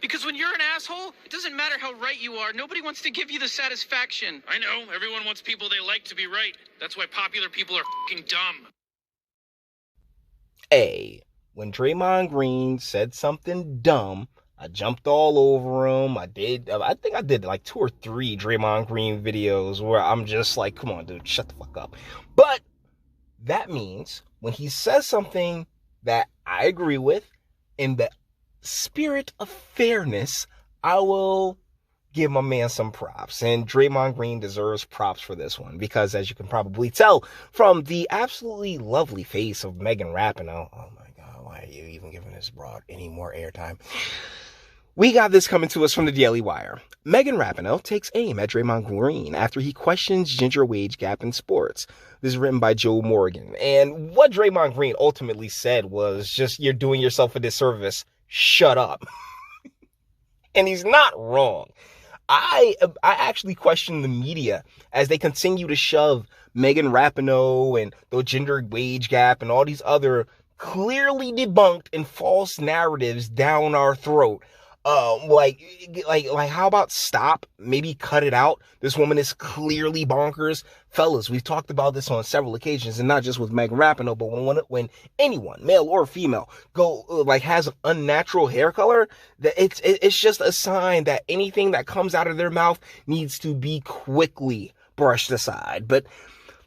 Because when you're an asshole, it doesn't matter how right you are. Nobody wants to give you the satisfaction. I know. Everyone wants people they like to be right. That's why popular people are fucking dumb. Hey, when Draymond Green said something dumb, I jumped all over him. I think I did like 2 or 3 Draymond Green videos where I'm just like, come on, dude, shut the fuck up. But that means when he says something that I agree with, in the spirit of fairness, I will give my man some props. And Draymond Green deserves props for this one because, as you can probably tell from the absolutely lovely face of Megan Rapinoe, oh my God, why are you even giving this broad any more airtime? We got this coming to us from the Daily Wire. Megan Rapinoe takes aim at Draymond Green after he questions gender wage gap in sports. This is written by Joe Morgan. And what Draymond Green ultimately said was just, you're doing yourself a disservice. Shut up. And he's not wrong. I actually question the media as they continue to shove Megan Rapinoe and the gender wage gap and all these other clearly debunked and false narratives down our throat. Like, how about stop? Maybe cut it out. This woman is clearly bonkers. Fellas, we've talked about this on several occasions, and not just with Megan Rapinoe, but when anyone, male or female, has an unnatural hair color, that it's just a sign that anything that comes out of their mouth needs to be quickly brushed aside. But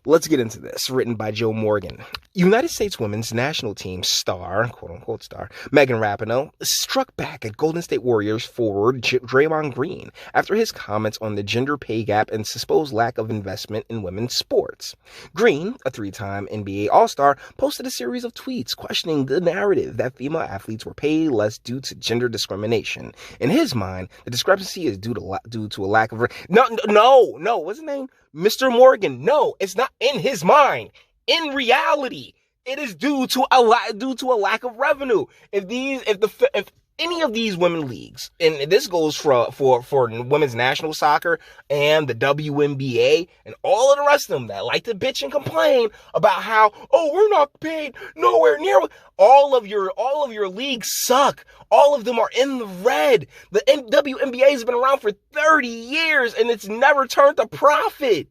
let's get into this. Written by Joe Morgan. United States women's national team star, quote-unquote star, Megan Rapinoe struck back at Golden State Warriors forward Draymond Green after his comments on the gender pay gap and supposed lack of investment in women's sports. Green, a 3-time NBA All-Star, posted a series of tweets questioning the narrative that female athletes were paid less due to gender discrimination. In his mind, the discrepancy is due to a lack of... No, what's his name? Mr. Morgan, no, it's not in his mind. In reality, it is due to a lack of revenue. If any of these women leagues, and this goes for women's national soccer and the WNBA and all of the rest of them that like to bitch and complain about how, oh, we're not paid nowhere near. All of your leagues suck. All of them are in the red. The WNBA has been around for 30 years and it's never turned a profit.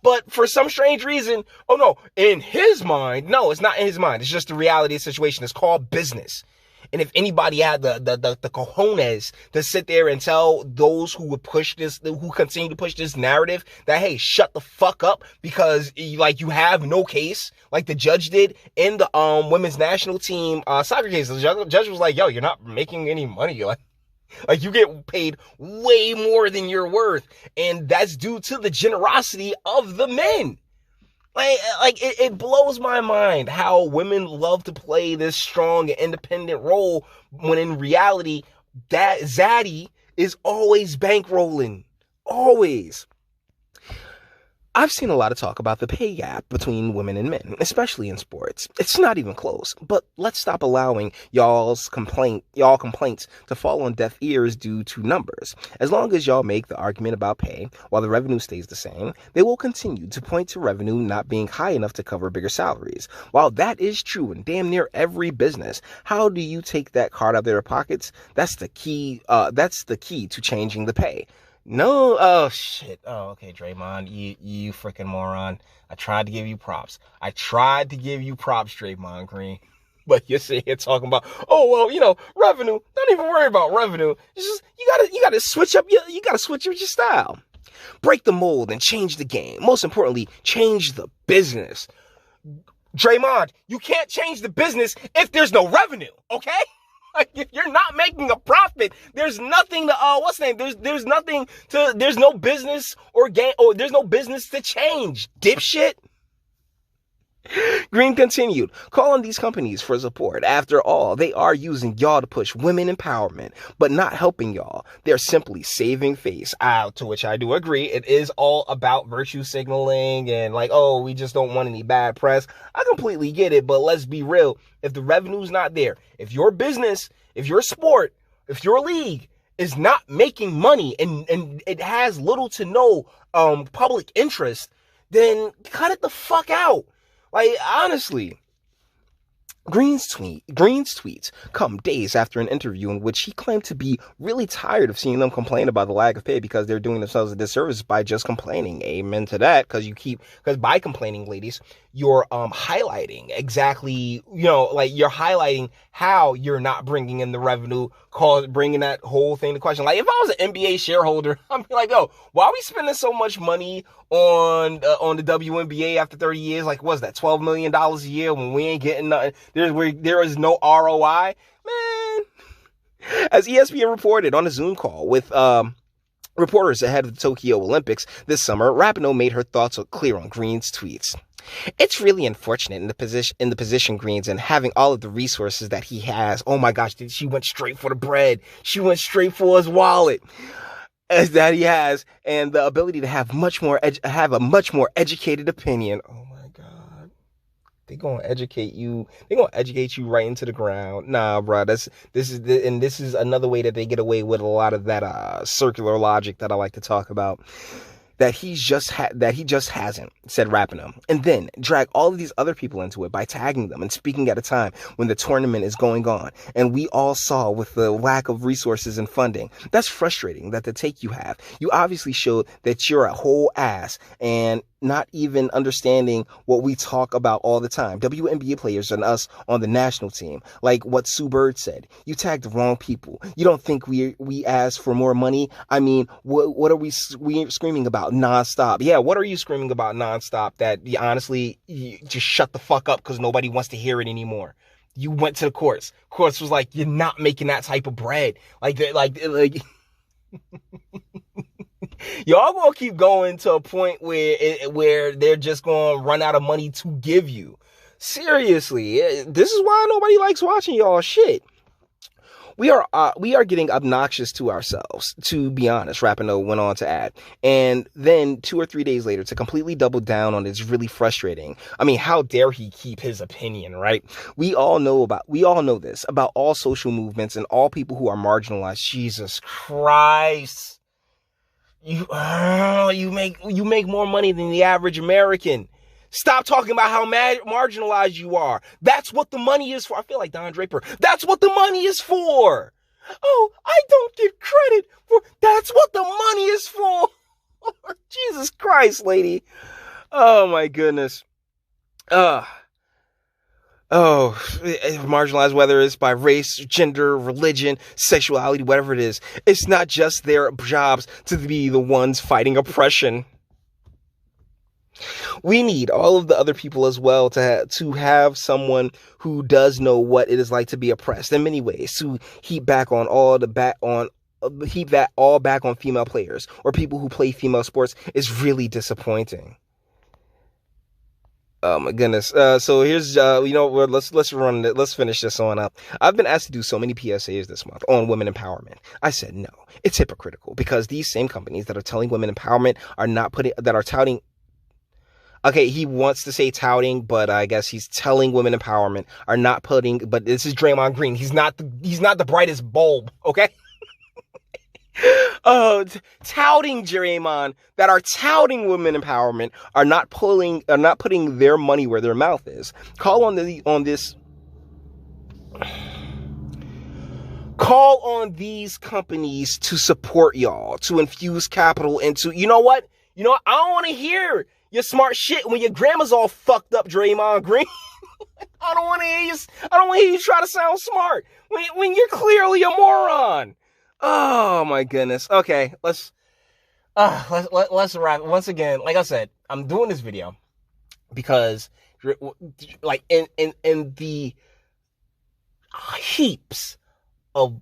But for some strange reason, oh no, in his mind, no, it's not in his mind. It's just the reality of the situation. It's called business. And if anybody had the cojones to sit there and tell those who would push this, who continue to push this narrative that, hey, shut the fuck up because you have no case, like the judge did in the women's national team soccer case. The judge was like, yo, you're not making any money. Like you get paid way more than you're worth. And that's due to the generosity of the men. It blows my mind how women love to play this strong and independent role when in reality, that Zaddy is always bankrolling. Always. I've seen a lot of talk about the pay gap between women and men, especially in sports. It's not even close, but let's stop allowing y'all complaints to fall on deaf ears due to numbers. As long as y'all make the argument about pay while the revenue stays the same, they will continue to point to revenue not being high enough to cover bigger salaries. While that is true in damn near every business, how do you take that card out of their pockets? That's the key to changing the pay. No, oh shit. Oh, okay, Draymond, you freaking moron. I tried to give you props, Draymond Green. But you're sitting here talking about, oh well, revenue. Don't even worry about revenue. It's just you gotta switch up your style. Break the mold and change the game. Most importantly, change the business. Draymond, you can't change the business if there's no revenue, okay? Like, if you're not making a profit, there's nothing to, there's no business or gain, or there's no business to change, dipshit. Green continued, call on these companies for support. After all, they are using y'all to push women empowerment, but not helping y'all. They're simply saving face. To which I do agree. It is all about virtue signaling and we just don't want any bad press. I completely get it, but let's be real. If the revenue's not there, if your business, if your sport, if your league is not making money and it has little to no public interest, then cut it the fuck out. Honestly, Green's tweets come days after an interview in which he claimed to be really tired of seeing them complain about the lack of pay because they're doing themselves a disservice by just complaining. Amen to that, because by complaining, ladies, you're highlighting exactly, like you're highlighting how you're not bringing in the revenue, bringing that whole thing to question. Like if I was an NBA shareholder, I'd be like, oh, why are we spending so much money on the WNBA after 30 years? Like, what's that, $12 million a year when we ain't getting nothing? There is no ROI, man. As ESPN reported on a Zoom call with reporters ahead of the Tokyo Olympics this summer, Rapinoe made her thoughts clear on Green's tweets. It's really unfortunate in the position Green's and having all of the resources that he has. Oh my gosh, she went straight for the bread. She went straight for his wallet. As that he has, and the ability to have a much more educated opinion. Oh my God, they're gonna educate you. They're gonna educate you right into the ground. Nah, bro, this is another way that they get away with a lot of that circular logic that I like to talk about. That he just hasn't, said Rapinoe, and then drag all of these other people into it by tagging them and speaking at a time when the tournament is going on. And we all saw with the lack of resources and funding. That's frustrating that the take you have. You obviously showed that you're a whole ass and not even understanding what we talk about all the time. WNBA players and us on the national team. Like what Sue Bird said. You tagged the wrong people. You don't think we asked for more money? I mean, what are we screaming about nonstop? Yeah, what are you screaming about nonstop that honestly, you just shut the fuck up because nobody wants to hear it anymore? You went to the courts. Courts was like, you're not making that type of bread. Like y'all gonna keep going to a point where they're just gonna run out of money to give you. Seriously, this is why nobody likes watching y'all shit. We are getting obnoxious to ourselves, to be honest, Rapinoe went on to add. And then 2 or 3 days later, to completely double down on it's really frustrating. I mean, how dare he keep his opinion, right? We all know this about all social movements and all people who are marginalized. Jesus Christ. You make more money than the average American. Stop talking about how marginalized you are. That's what the money is for. I feel like Don Draper. That's what the money is for. Oh, I don't get credit for. That's what the money is for. Jesus Christ, lady. Oh my goodness. Marginalized, whether it's by race, gender, religion, sexuality, whatever it is. It's not just their jobs to be the ones fighting oppression. We need all of the other people as well to have someone who does know what it is like to be oppressed in many ways, to heap that all back on female players or people who play female sports is really disappointing. Oh my goodness. So here's, let's finish this on up. I've been asked to do so many PSAs this month on women empowerment. I said, no, it's hypocritical because these same companies that are telling women empowerment are touting. Okay, he wants to say touting, but I guess he's telling women empowerment are not putting, but this is Draymond Green. He's not the brightest bulb, okay? Touting Draymond that are touting women empowerment are not putting their money where their mouth is. Call on these companies to support y'all, to infuse capital into, you know what? I don't want to hear your smart shit when your grandma's all fucked up, Draymond Green. I don't want to hear you try to sound smart when you're clearly a moron. Oh my goodness. Okay, let's wrap. Once again, like I said, I'm doing this video because, like, in the heaps of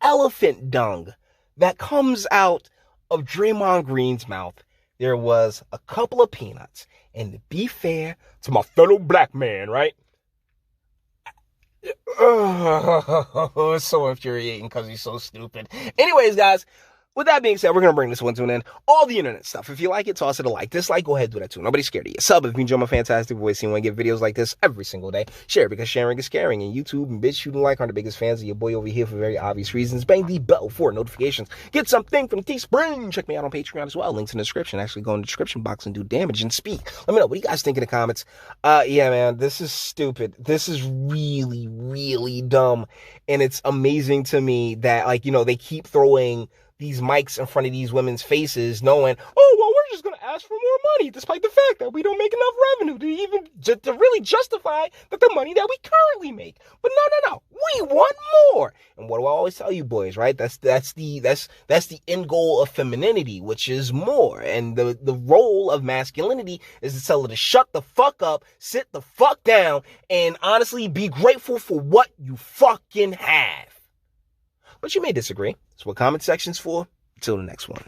elephant dung that comes out of Draymond Green's mouth, there was a couple of peanuts. And to be fair to my fellow black man, right? It's so infuriating because he's so stupid. Anyways, guys, With that being said, we're going to bring this one to an end. All the internet stuff. If you like it, toss it a like. Dislike, go ahead, do that too. Nobody's scared of you. Sub if you enjoy my fantastic voice and want to get videos like this every single day. Share because sharing is caring. And YouTube and Bitchute and like are the biggest fans of your boy over here for very obvious reasons. Bang the bell for notifications. Get something from Teespring. Check me out on Patreon as well. Links in the description. Actually go in the description box and do damage and speak. Let me know. What do you guys think in the comments? Yeah, man, this is stupid. This is really, really dumb. And it's amazing to me that, like, you know, they keep throwing these mics in front of these women's faces knowing, oh, well, we're just going to ask for more money, despite the fact that we don't make enough revenue to really justify the money that we currently make. But no, we want more. And what do I always tell you boys, right? That's the end goal of femininity, which is more. And the role of masculinity is to tell her to shut the fuck up, sit the fuck down, and honestly be grateful for what you fucking have. But you may disagree. That's what comment section's for. Until the next one.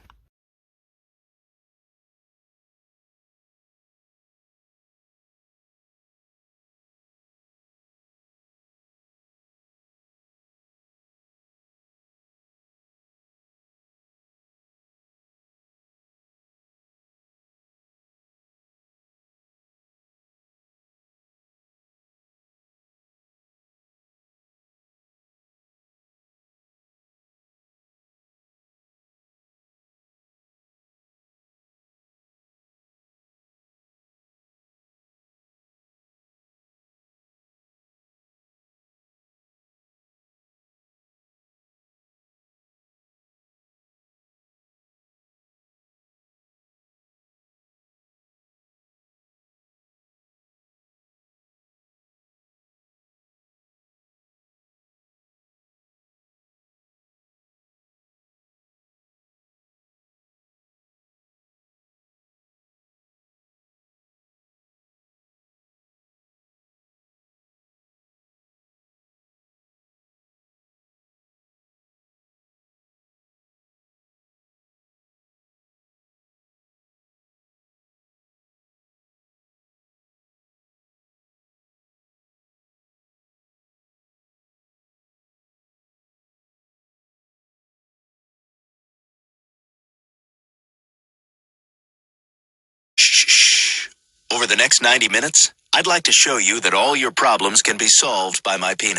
Shh. Over the next 90 minutes, I'd like to show you that all your problems can be solved by my penis.